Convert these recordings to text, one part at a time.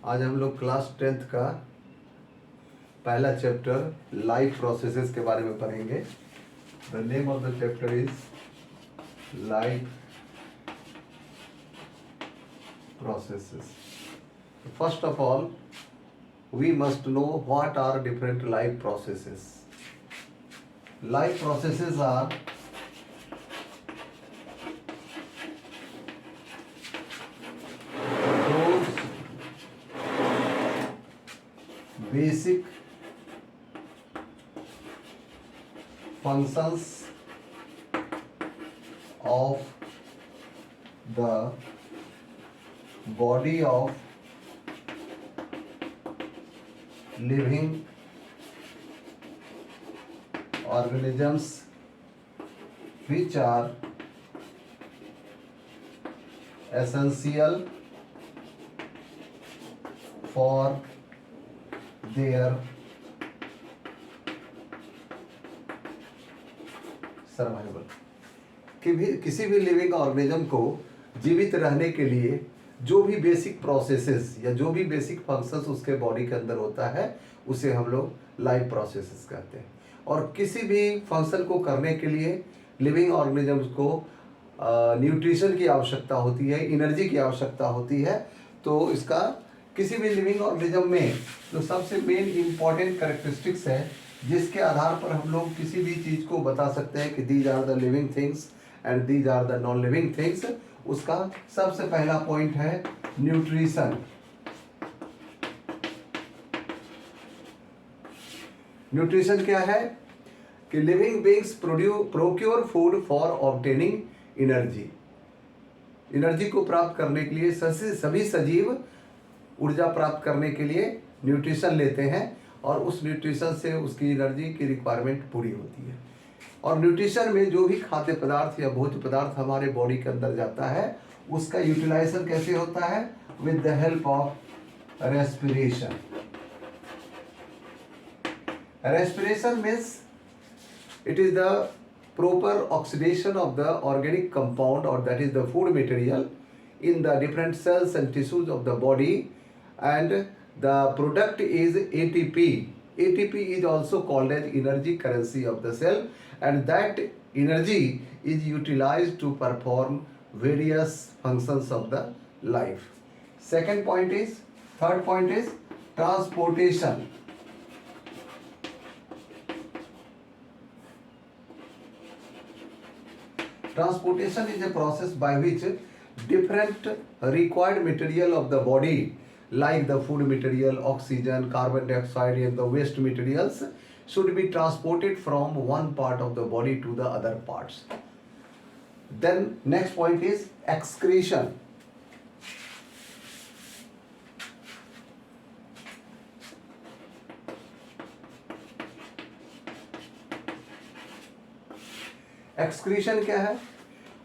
आज हम लोग क्लास 10th का पहला चैप्टर लाइफ प्रोसेसेस के बारे में पढ़ेंगे। The name of the chapter is life processes. First of all we must know what are different life processes. Life processes are those basic functions of the body of living organisms which are essential for their survival. किसी भी living organism को जीवित रहने के लिए जो भी basic processes या जो भी बेसिक फंक्शंस उसके बॉडी के अंदर होता है उसे हम लोग लाइफ प्रोसेसेस कहते हैं। और किसी भी फंक्शन को करने के लिए लिविंग ऑर्गेनिजम्स को न्यूट्रिशन की आवश्यकता होती है, एनर्जी की आवश्यकता होती है। तो इसका किसी भी लिविंग ऑर्गेनिज्म में जो सबसे मेन इम्पॉर्टेंट कैरेक्टरिस्टिक्स है जिसके आधार पर हम लोग किसी भी चीज़ को बता सकते हैं कि these are the living things and these are the non living things, उसका सबसे पहला पॉइंट है न्यूट्रिशन। न्यूट्रिशन क्या है कि living beings procure food for obtaining energy. Energy को प्राप्त करने के लिए सभी सजीव ऊर्जा प्राप्त करने के लिए न्यूट्रिशन लेते हैं और उस न्यूट्रिशन से उसकी एनर्जी की रिक्वायरमेंट पूरी होती है। और न्यूट्रिशन में जो भी खाद्य पदार्थ या भोज्य पदार्थ हमारे बॉडी के अंदर जाता है उसका यूटिलाइजेशन कैसे होता है? With the help of respiration. Respiration means it is the proper oxidation of the organic compound or that is the food material in the different cells and tissues of the body, and the product is ATP. ATP is also called as energy currency of the cell, and that energy is utilized to perform various functions of the life. Third point is transportation. Transportation is a process by which different required material of the body like the food material, oxygen, carbon dioxide and the waste materials should be transported from one part of the body to the other parts. Then next point is excretion. Excretion क्या है?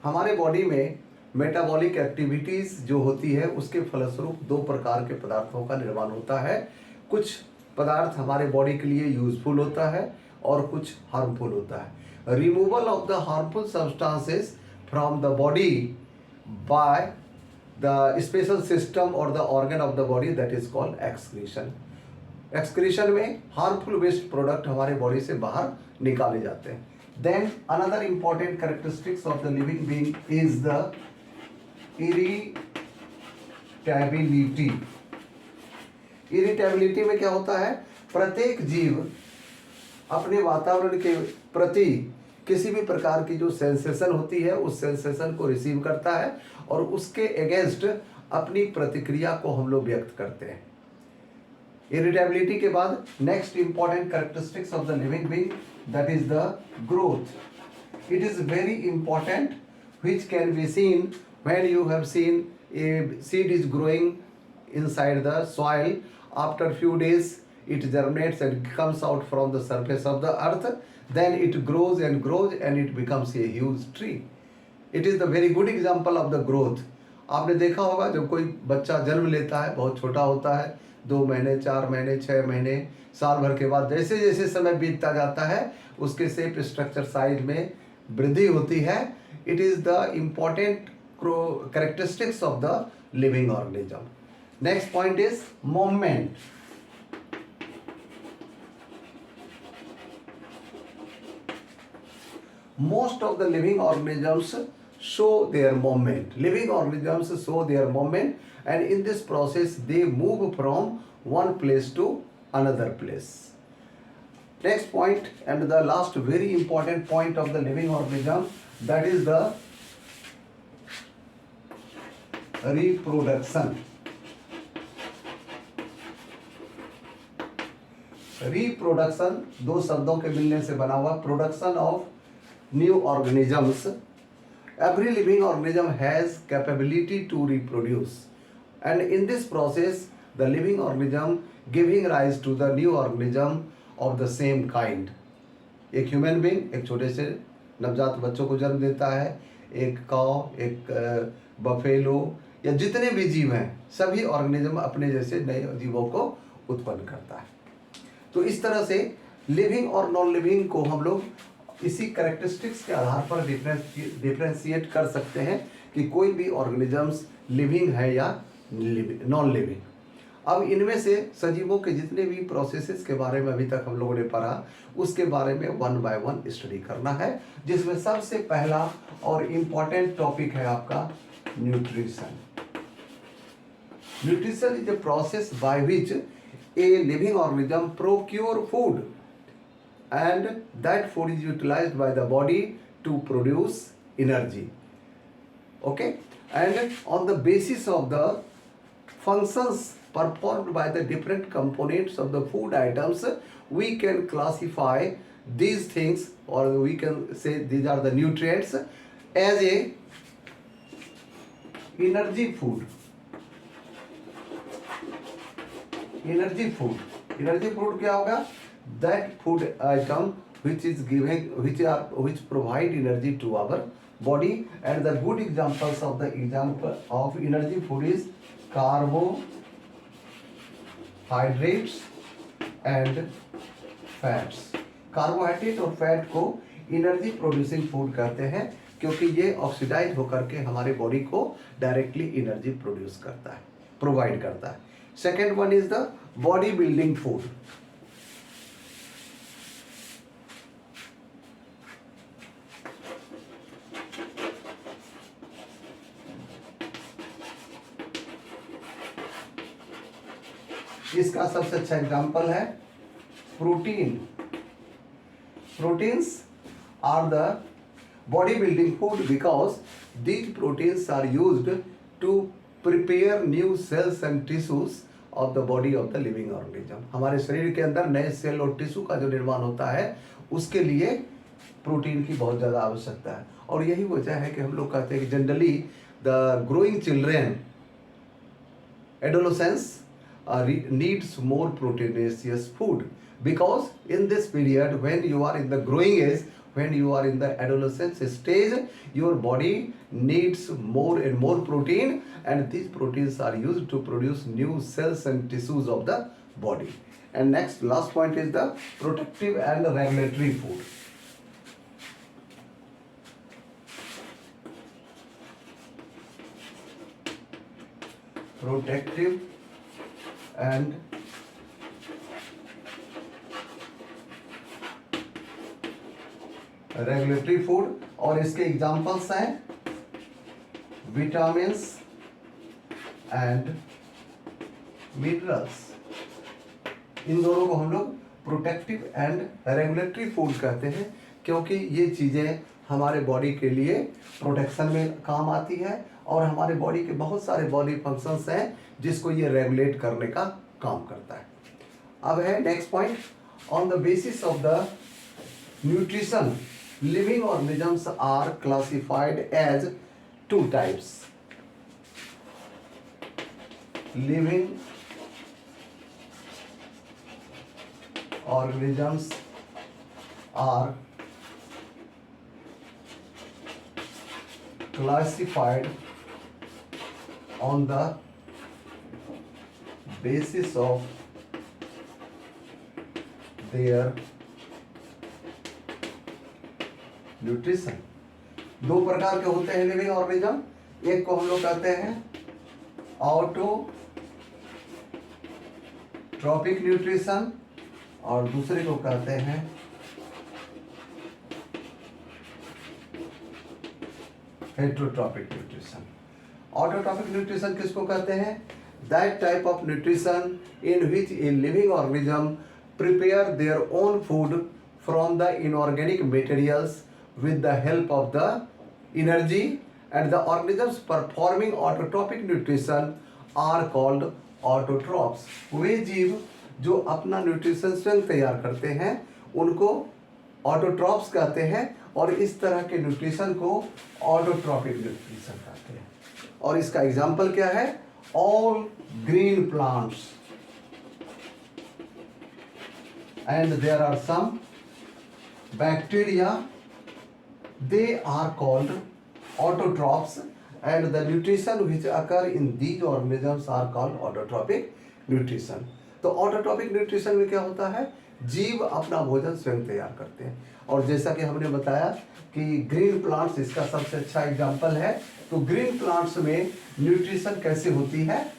हमारे body में metabolic activities जो होती है उसके फलस्वरूप दो प्रकार के पदार्थों का निर्माण होता है। कुछ पदार्थ हमारे बॉडी के लिए यूजफुल होता है और कुछ हार्मफुल होता है। Removal of the harmful substances from the body by the special system और the organ of the body that is called excretion. Excretion में हार्मफुल वेस्ट प्रोडक्ट हमारे बॉडी से बाहर निकाले जाते हैं। Then another important characteristics of the living being is the irritability. Irritability में क्या होता है? प्रत्येक जीव अपने वातावरण के प्रति किसी भी प्रकार की जो सेंसेशन होती है उस सेंसेशन को रिसीव करता है और उसके अगेंस्ट अपनी प्रतिक्रिया को हम लोग व्यक्त करते हैं। इरिटेबिलिटी के बाद next important characteristics of the living being that is the growth. It is very important, which can be seen when you have seen a seed is growing inside the soil. After few days it germinates and comes out from the surface of the earth, then it grows and grows and it becomes a huge tree. It is the very good example of the growth. आपने देखा होगा जब कोई बच्चा जन्म लेता है, बहुत छोटा होता है, 2 महीने, 4 महीने, 6 महीने, साल भर के बाद जैसे जैसे समय बीतता जाता है उसके शेप स्ट्रक्चर साइज में वृद्धि होती है। It is the important characteristics of the living organism. Next point is movement. Most of the living organisms show their movement. Living organisms show their movement, and in this process they move from one place to another place. Next point, and the last very important point of the living organism, that is the reproduction. Reproduction दो शब्दों के मिलने से बना हुआ. Production of new organisms. Every living organism has capability to reproduce, and in this process the living organism giving rise to the new organism of the same kind. एक human being एक छोटे से नवजात बच्चों को जन्म देता है, एक काऊ, एक बफेलो या जितने भी जीव हैं सभी ऑर्गेनिज्म अपने जैसे नए जीवों को उत्पन्न करता है. तो इस तरह से लिविंग और नॉन लिविंग को हम लोग इसी कैरेक्टरिस्टिक्स के आधार पर डिफरेंशिएट कर सकते हैं कि कोई भी ऑर्गेनिजम्स लिविंग है या नॉन लिविंग. अब इनमें से सजीवों के जितने भी प्रोसेसेस के बारे में अभी तक हम लोगों ने पढ़ा उसके बारे में वन बाय वन स्टडी करना है, जिसमें सबसे पहला और इम्पॉर्टेंट टॉपिक है आपका nutrition. Nutrition is a process by which a living organism procure food, and that food is utilized by the body to produce energy. Okay, and on the basis of the functions performed by the different components of the food items, we can classify these things, or we can say these are the nutrients, as a energy food. Energy food क्या होगा? That food item which is giving, which provide energy to our body, and the good examples of the example of energy food is carbohydrates and fats. Carbohydrate और fat को energy producing food कहते हैं क्योंकि ये oxidise होकर के हमारे body को डायरेक्टली एनर्जी प्रोवाइड करता है. Second one is the body building food. इसका सबसे अच्छा एग्जाम्पल है protein. Proteins are the body building food because these proteins are used to prepare new cells and tissues of the body of the living organism. हमारे शरीर के अंदर नए cell और टिश्यू का जो निर्माण होता है उसके लिए प्रोटीन की बहुत ज़्यादा आवश्यकता है. और यही वजह है कि हम लोग कहते हैं कि generally the growing children, adolescence needs more proteinaceous food, because in this period when you are in the growing age, when you are in the adolescence stage, your body needs more and more protein, and these proteins are used to produce new cells and tissues of the body. And next, last point is the protective and regulatory food. Protective and regulatory food, और इसके examples हैं vitamins and minerals. इन दोनों को हम लोग protective and regulatory food कहते हैं क्योंकि ये चीज़ें हमारे बॉडी के लिए प्रोटेक्शन में काम आती है और हमारे बॉडी के बहुत सारे बॉडी फंक्शंस हैं जिसको ये रेगुलेट करने का काम करता है. अब है next point, on the basis of the nutrition living organisms are classified as two types. Living organisms are classified on the basis of their nutrition. दो प्रकार के होते हैं लिविंग ऑर्गेनिज्म. एक को हम लोग कहते हैं ट्रॉपिक न्यूट्रिशन और दूसरे को कहते हैं हेट्रोट्रॉपिक न्यूट्रिशन। ऑटोट्रॉपिक न्यूट्रिशन किसको कहते हैं? That type of nutrition in which a living organism prepare their own food from the inorganic materials with the help of the energy, and the organisms performing autotrophic nutrition are called autotrophs। वे जीव जो अपना nutrition स्वयं तैयार करते हैं उनको autotrophs कहते हैं, और इस तरह के न्यूट्रिशन को ऑटोट्रॉपिक न्यूट्रिशन कहते हैं। और इसका एग्जाम्पल क्या है? All green plants, and there are some bacteria, they are called autotrophs, and the nutrition which occur in these organisms are called autotrophic nutrition। तो ऑटोट्रॉपिक न्यूट्रिशन में क्या होता है? जीव अपना भोजन स्वयं तैयार करते हैं, और जैसा कि हमने बताया कि ग्रीन प्लांट्स इसका सबसे अच्छा एग्जाम्पल है। तो ग्रीन प्लांट्स में न्यूट्रिशन कैसे होती है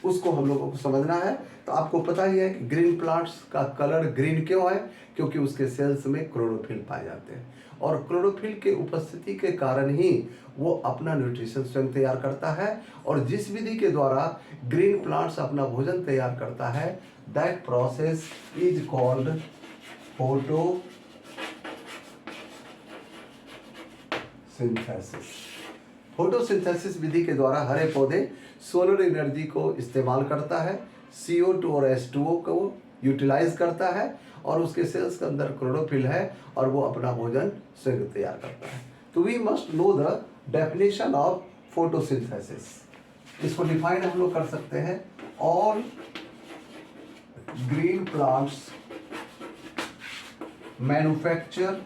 उसको हम लोगों को समझना है। तो आपको पता ही है कि ग्रीन प्लांट्स का कलर ग्रीन क्यों है? क्योंकि उसके सेल्स में क्लोरोफिल पाए जाते हैं, और क्लोरोफिल के उपस्थिति के कारण ही वो अपना न्यूट्रिशन स्वयं तैयार करता है। और जिस विधि के द्वारा ग्रीन प्लांट्स अपना भोजन तैयार करता है, that process is called photosynthesis. Photosynthesis विधि के द्वारा हरे पौधे सोलर एनर्जी को इस्तेमाल करता है, CO2 और H2O को यूटिलाइज करता है, और उसके सेल्स के अंदर क्लोरोफिल है, और वो अपना भोजन स्वयं तैयार करता है। तो we must know the definition of photosynthesis. इसको डिफाइन हम लोग कर सकते हैं, all green plants manufacture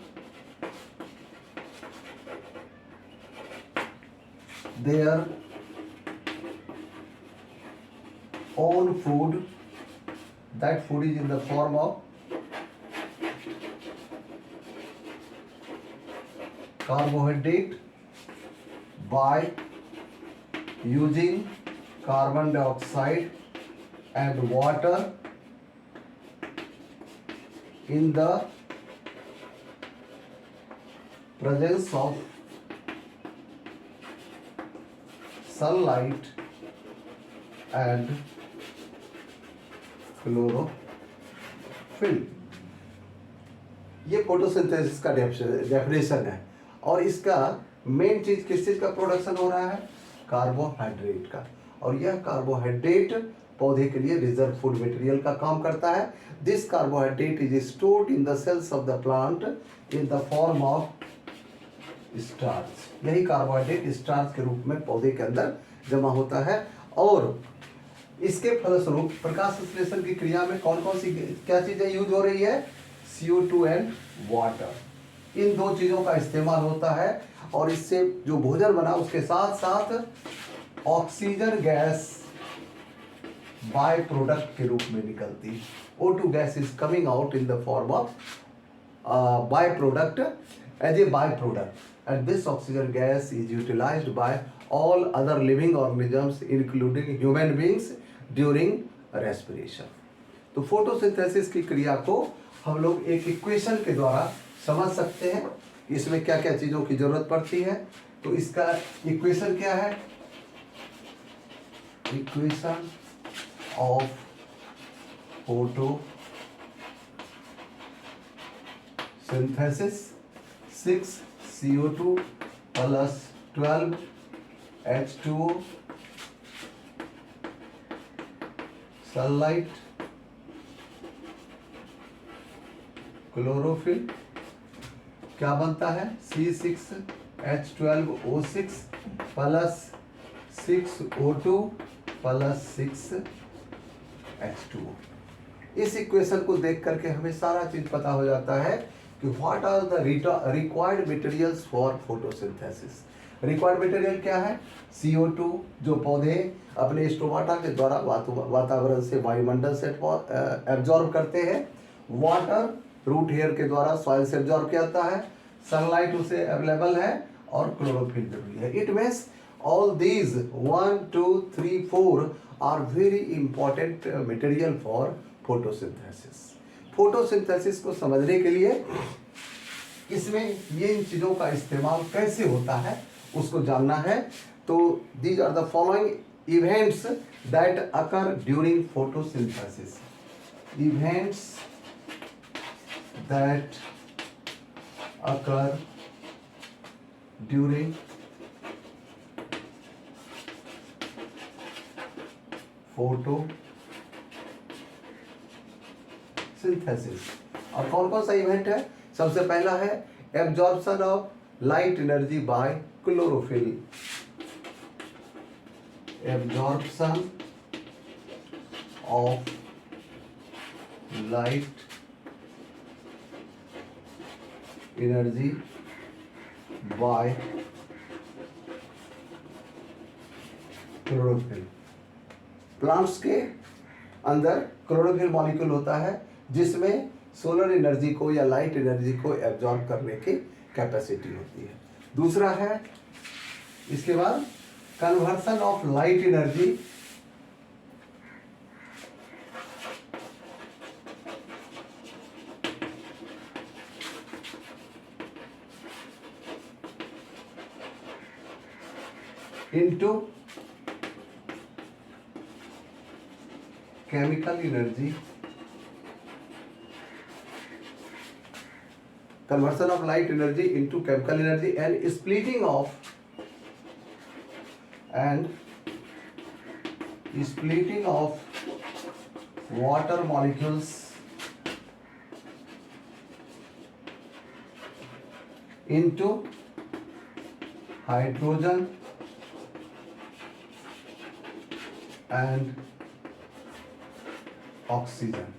their own food, that food is in the form of carbohydrate by using carbon dioxide and water in the presence of sunlight and chlorophyll। ये photosynthesis का definition है, और इसका मेन चीज किस चीज का production हो रहा है? कार्बोहाइड्रेट का। और यह कार्बोहाइड्रेट पौधे के लिए रिजर्व फूड मटेरियल का काम करता है। This carbohydrate is stored in the cells of the plant in the form of starch. यही कार्बोहाइड्रेट स्टार्च के रूप में पौधे के अंदर जमा होता है, और इसके फलस्वरूप प्रकाश संश्लेषण की क्रिया में कौन कौन सी क्या चीजें यूज हो रही है? CO2 and water. इन दो चीजों का इस्तेमाल होता है, और इससे जो भोजन बना उसके साथ साथ ऑक्सीजन गैस बाय प्रोडक्ट के रूप में निकलती। O2 gas is coming out in the form of by product as a byproduct, and this oxygen gas is utilized by all other living organisms including human beings during respiration। तो photosynthesis की क्रिया को हम लोग एक equation के द्वारा समझ सकते हैं, इसमें क्या क्या चीज़ों की जरूरत पड़ती है। तो इसका इक्वेशन क्या है? Equation of photosynthesis 6 CO2 plus 12 H2O, sunlight, chlorophyll, क्या बनता है? C6H12O6 plus 6O2 plus 6H2O। इस इक्वेशन को देख करके हमें सारा चीज पता हो जाता है कि what are the required materials for photosynthesis. Required material क्या है? CO2 जो पौधे अपने स्टोमाटा के द्वारा वातावरण से, वायुमंडल से एब्जॉर्ब करते हैं। वाटर रूट हेयर के द्वारा सॉइल से एब्जॉर्ब किया जाता है। सनलाइट उसे अवेलेबल है, और क्लोरोफिल जरूरी है। It means all these 1 2 3 4 are very important material for photosynthesis. Photosynthesis को समझने के लिए इसमें ये इन चीज़ों का इस्तेमाल कैसे होता है उसको जानना है। तो these are the following events that occur during photosynthesis. Events that occur during photosynthesis. और कौन कौन सा इवेंट है? सबसे पहला है absorption of light energy by chlorophyll. Absorption of light energy by chlorophyll. Plants के अंदर क्लोरोफिल मॉलिक्यूल होता है जिसमें सोलर एनर्जी को या लाइट एनर्जी को एब्जॉर्ब करने की कैपेसिटी होती है। दूसरा है इसके बाद conversion of light energy into chemical energy. Conversion of light energy into chemical energy and splitting of water molecules into hydrogen and oxygen.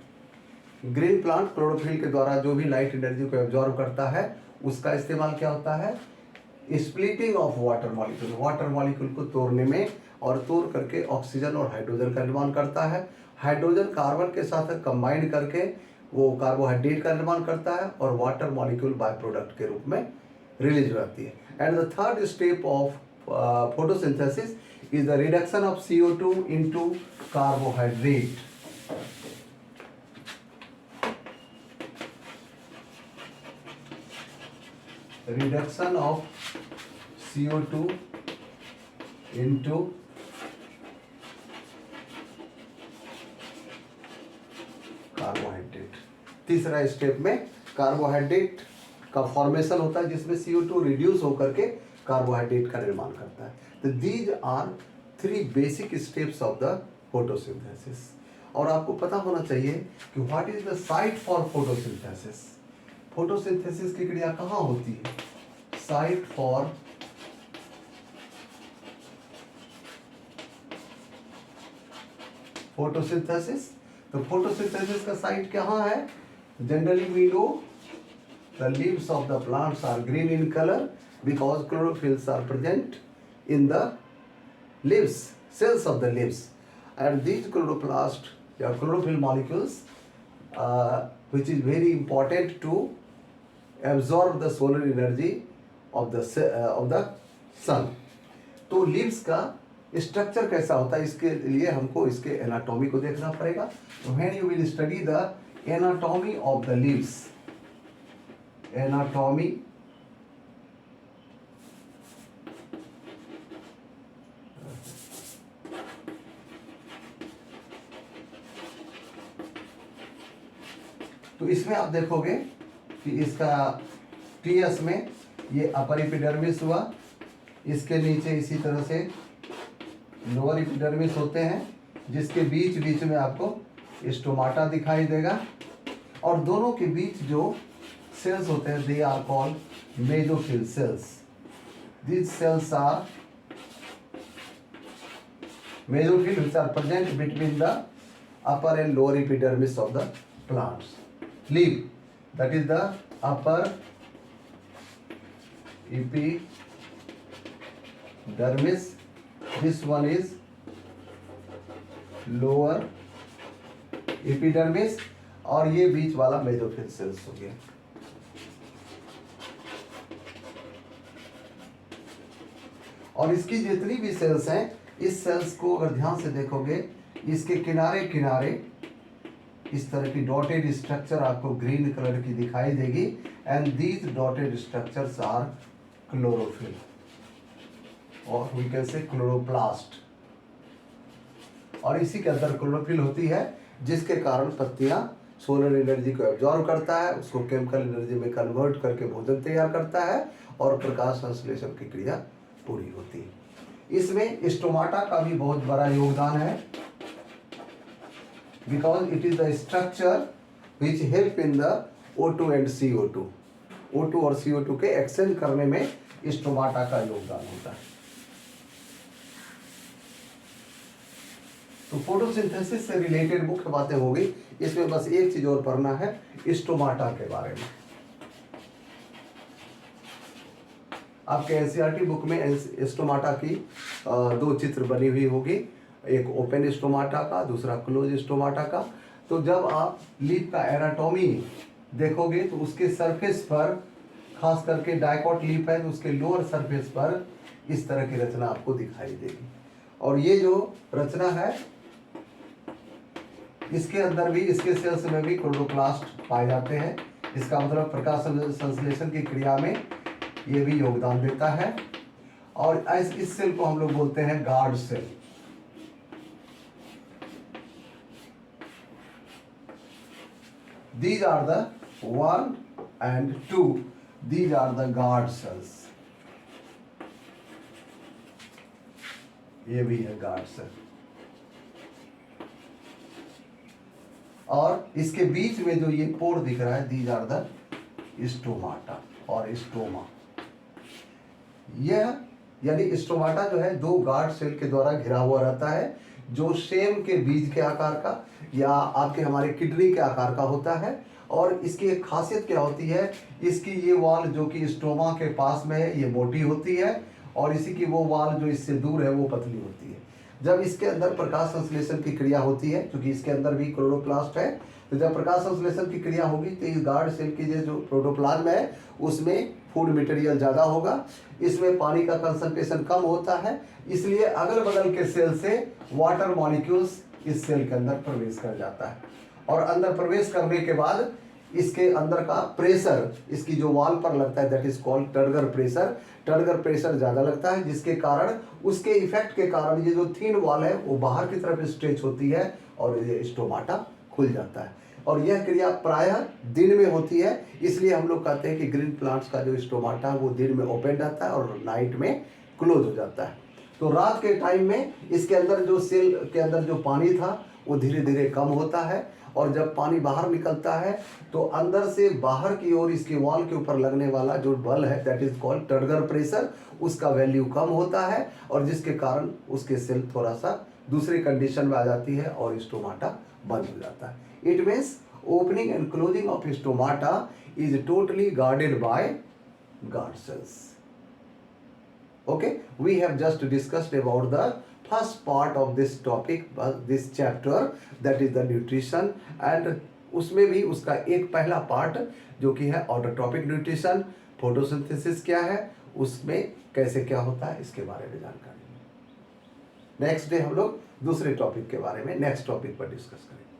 Green plant chlorophyll के द्वारा जो भी लाइट एनर्जी को एब्जॉर्ब करता है उसका इस्तेमाल क्या होता है? Splitting of water molecule. Water molecule को तोड़ने में और तोड़ करके ऑक्सीजन और हाइड्रोजन का निर्माण करता है। हाइड्रोजन कार्बन के साथ कंबाइन करके वो कार्बोहाइड्रेट का निर्माण करता है और वाटर मॉलिक्यूल बाय प्रोडक्ट के रूप में रिलीज हो जाती है। And the third step of photosynthesis is the reduction of CO2 into carbohydrate. Reduction of CO2 into carbohydrate. तीसरा स्टेप में कार्बोहाइड्रेट का फॉर्मेशन होता है जिसमें CO2 रिड्यूस होकर के कार्बोहाइड्रेट का निर्माण करता है। तो these are 3 basic steps of the photosynthesis. और आपको पता होना चाहिए कि what is the site for photosynthesis. Photosynthesis की क्रिया कहाँ होती है? Site for photosynthesis. तो फोटोसिंथेसिस का साइट कहाँ है? Generally we know the leaves of the plants are green in colour because chlorophylls are present in the leaves, cells of the leaves, and these chloroplast या chlorophyll molecules which is very important to absorb the solar energy of the sun। तो leaves का structure कैसा होता है इसके लिए हमको इसके एनाटॉमी को देखना पड़ेगा। तो when you will study the anatomy of the leaves, anatomy तो इसमें आप देखोगे कि इसका टीएस में ये अपर एपिडर्मिस हुआ, इसके नीचे इसी तरह से लोअर एपिडर्मिस होते हैं जिसके बीच बीच में आपको स्टोमाटा दिखाई देगा और दोनों के बीच जो सेल्स होते हैं they are called mesophyll cells. These cells are mesophyll which are present between the upper and lower epidermis of the plants leaf, that is the upper epidermis, this one is lower epidermis और ये बीच वाला mesophyll cells हो गया। और इसकी जितनी भी sales हैं इस सेल्स को अगर ध्यान से देखोगे इसके किनारे किनारे इस तरह की डॉटेड स्ट्रक्चर आपको ग्रीन कलर की दिखाई देगी, and these dotted structures are chlorophyll और वी कैन से क्लोरोप्लास्ट। और इसी के अंदर क्लोरोफिल होती है, जिसके कारण पत्तियां सोलर एनर्जी को एब्जॉर्व करता है, उसको केमिकल एनर्जी में कन्वर्ट करके भोजन तैयार करता है और प्रकाश संश्लेषण की क्रिया पूरी होती है। इसमें स्टोमाटा का भी बहुत बड़ा योगदान है, because it is the structure which help in the O2 and CO2, O2 और CO2 के एक्सचेंज करने में स्टोमाटा का योगदान होता है। तो फोटोसिंथेसिस से रिलेटेड मुख्य बातें होगी। इसमें बस एक चीज और पढ़ना है स्टोमाटा के बारे में। आपके एनसीईआरटी बुक में स्टोमाटा की दो चित्र बनी हुई होगी, एक ओपन स्टोमाटा का, दूसरा क्लोज स्टोमाटा का। तो जब आप लीफ का एनाटॉमी देखोगे तो उसके सरफेस पर, खास करके डाइकॉट लीफ है तो उसके लोअर सरफेस पर इस तरह की रचना आपको दिखाई देगी। और ये जो रचना है इसके अंदर भी, इसके सेल्स में भी क्लोरोप्लास्ट पाए जाते हैं। इसका मतलब प्रकाश संश्लेषण की क्रिया में ये भी योगदान देता है। और इस सेल को हम लोग बोलते हैं guard cell. These are the 1 and 2. These are the guard cells. ये भी है गार्ड सेल। और इसके बीच में जो ये पोर दिख रहा है, these are the स्टोमाटा और स्टोमा। यह यानी स्टोमाटा जो है दो गार्ड सेल के द्वारा घिरा हुआ रहता है, जो सेम के बीज के आकार का या आपके हमारे किडनी के आकार का होता है। और इसकी एक खासियत क्या होती है, इसकी ये वाल जो कि स्टोमा के पास में है ये मोटी होती है, और इसी की वो वाल जो इससे दूर है वो पतली होती है। जब इसके अंदर प्रकाश संश्लेषण की क्रिया होती है, क्योंकि इसके अंदर भी क्लोरोप्लास्ट है, तो जब प्रकाश संश्लेषण की क्रिया होगी तो इस गार्ड सेल की जो प्रोटोप्लाज्म है उसमें फूड मटेरियल ज़्यादा होगा, इसमें पानी का कंसंट्रेशन कम होता है, इसलिए अगल बगल के सेल से वाटर मॉलिक्यूल्स इस सेल के अंदर प्रवेश कर जाता है। और अंदर प्रवेश करने के बाद इसके अंदर का प्रेशर, इसकी जो वॉल पर लगता है, that is called turgor pressure. Turgor pressure ज़्यादा लगता है, जिसके कारण उसके इफेक्ट के कारण ये जो थीन वॉल है वो बाहर की तरफ स्ट्रेच होती है और ये स्टोमाटा खुल जाता है। और यह क्रिया प्रायः दिन में होती है, इसलिए हम लोग कहते हैं कि ग्रीन प्लांट्स का जो स्टोमाटा है वो दिन में ओपन रहता है और नाइट में क्लोज हो जाता है। तो रात के टाइम में इसके अंदर जो सेल के अंदर जो पानी था वो धीरे धीरे कम होता है, और जब पानी बाहर निकलता है तो अंदर से बाहर की ओर इसके वॉल के ऊपर लगने वाला जो बल है, that is called turgor pressure, उसका वैल्यू कम होता है, और जिसके कारण उसके सेल थोड़ा सा दूसरी कंडीशन में आ जाती है और स्टोमाटा बंद हो जाता है। It means opening and closing of stomata is totally guarded by guard cells. Okay, we have just discussed about the first part of this topic, this chapter, that is the nutrition, and उसमें भी उसका एक पहला part जो कि है autotrophic nutrition, photosynthesis क्या है, उसमें कैसे क्या होता है, इसके बारे में जानकारी। नेक्स्ट डे हम लोग दूसरे टॉपिक के बारे में नेक्स्ट टॉपिक पर डिस्कस करेंगे।